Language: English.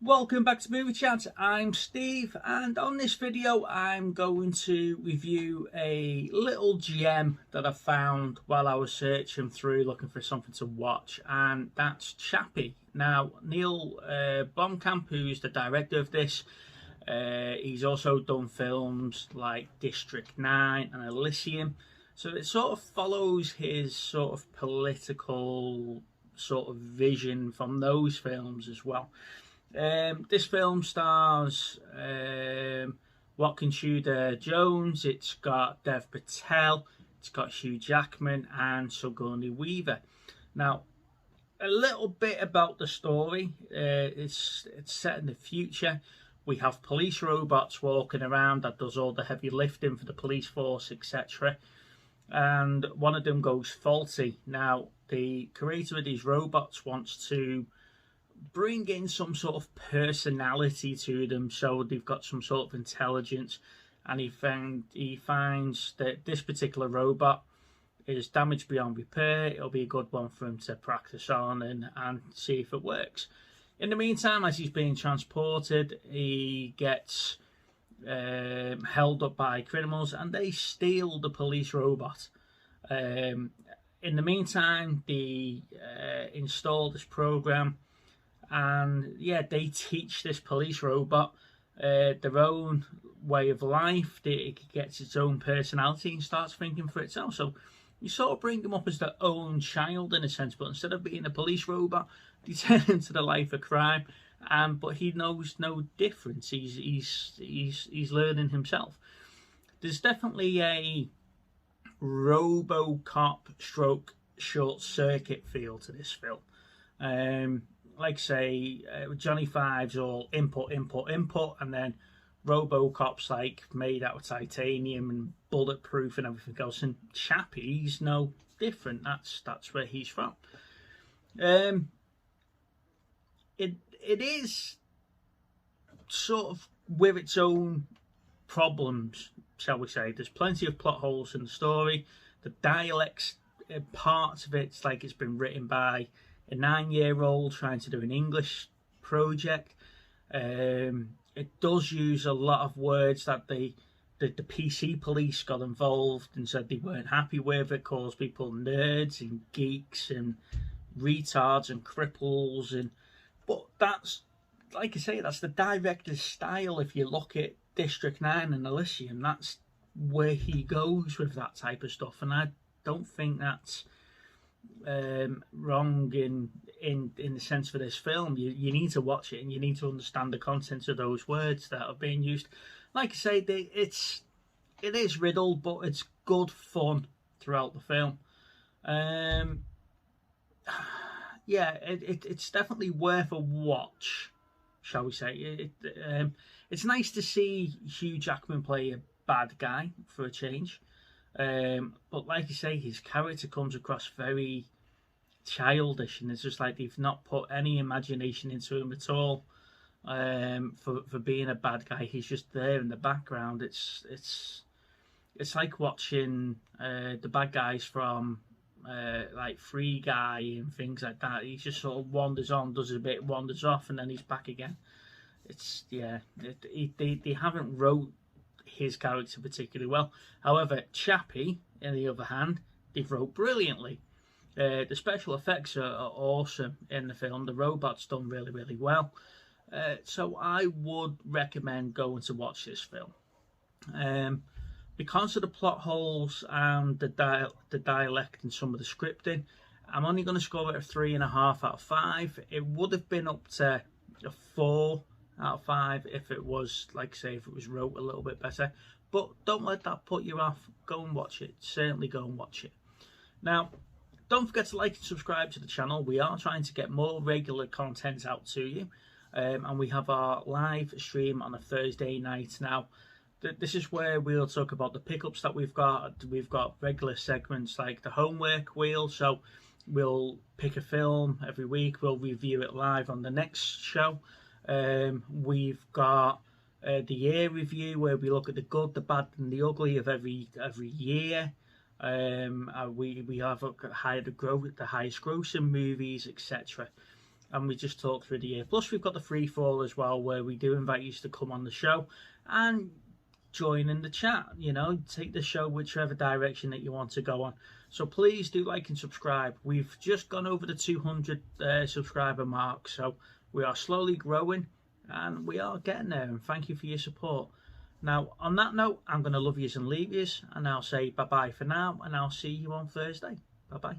Welcome back to Movie Chat. I'm Steve, and on this video I'm going to review a little gem that I found while I was searching through looking for something to watch, and that's Chappie. Now, Neil Blomkamps, who's the director of this, he's also done films like District 9 and Elysium, so it sort of follows his sort of political sort of vision from those films as well. This film stars Watkin Tudor-Jones, it's got Dev Patel, it's got Hugh Jackman and Sigourney Weaver. Now, a little bit about the story. It's set in the future. We have police robots walking around that does all the heavy lifting for the police force, etc. And one of them goes faulty. Now, the creator of these robots wants to bring in some sort of personality to them, so they've got some sort of intelligence, and he finds that this particular robot is damaged beyond repair. It'll be a good one for him to practice on and see if it works. In the meantime, as he's being transported, he gets held up by criminals and they steal the police robot. In the meantime, they install this program, and yeah, they teach this police robot their own way of life. It gets its own personality and starts thinking for itself. So you sort of bring them up as their own child in a sense, but instead of being a police robot, they turn into the life of crime. But he knows no difference. He's learning himself. There's definitely a RoboCop stroke short circuit feel to this film. Like say, Johnny Five's all input, and then RoboCop's like made out of titanium and bulletproof and everything else, and Chappie's no different. That's where he's from. It is sort of with its own problems, shall we say. There's plenty of plot holes in the story. The dialects, parts of it's like it's been written by a 9-year-old trying to do an English project. It does use a lot of words that the PC police got involved and said they weren't happy with. It calls people nerds and geeks and retards and cripples, but that's, like I say, that's the director's style. If you look at District 9 and Elysium, that's where he goes with that type of stuff, and I don't think that's wrong in the sense for this film. You need to watch it and you need to understand the content of those words that are being used. Like I say, it is riddled, but it's good fun throughout the film. Yeah, it's definitely worth a watch, shall we say. It's nice to see Hugh Jackman play a bad guy for a change. But like you say, his character comes across very childish, and it's just like they've not put any imagination into him at all. For being a bad guy, he's just there in the background. It's like watching the bad guys from like Free Guy and things like that. He just sort of wanders on, does a bit, wanders off, and then he's back again. They haven't wrote his character particularly well. However, Chappie, on the other hand, they've wrote brilliantly. The special effects are awesome in the film. The robot's done really, really well. So I would recommend going to watch this film. Because of the plot holes and the dialect and some of the scripting, I'm only going to score it a 3.5 out of 5. It would have been up to a 4 out of 5 if it was, like say, if it was wrote a little bit better. But don't let that put you off. Go and watch it. Certainly go and watch it. Now, don't forget to like and subscribe to the channel. We are trying to get more regular content out to you. And we have our live stream on a Thursday night. Now, this is where we'll talk about the pickups that we've got. We've got regular segments like the homework wheel. So we'll pick a film every week. We'll review it live on the next show. We've got the year review where we look at the good, the bad and the ugly of every year. We have the highest grossing movies, etc. And we just talk through the year. Plus, we've got the free fall as well, where we do invite you to come on the show and join in the chat. You know, take the show whichever direction that you want to go on. So please do like and subscribe. We've just gone over the 200 subscriber mark, so we are slowly growing and we are getting there. And thank you for your support. Now, on that note, I'm going to love yous and leave yous, and I'll say bye-bye for now, and I'll see you on Thursday. Bye-bye.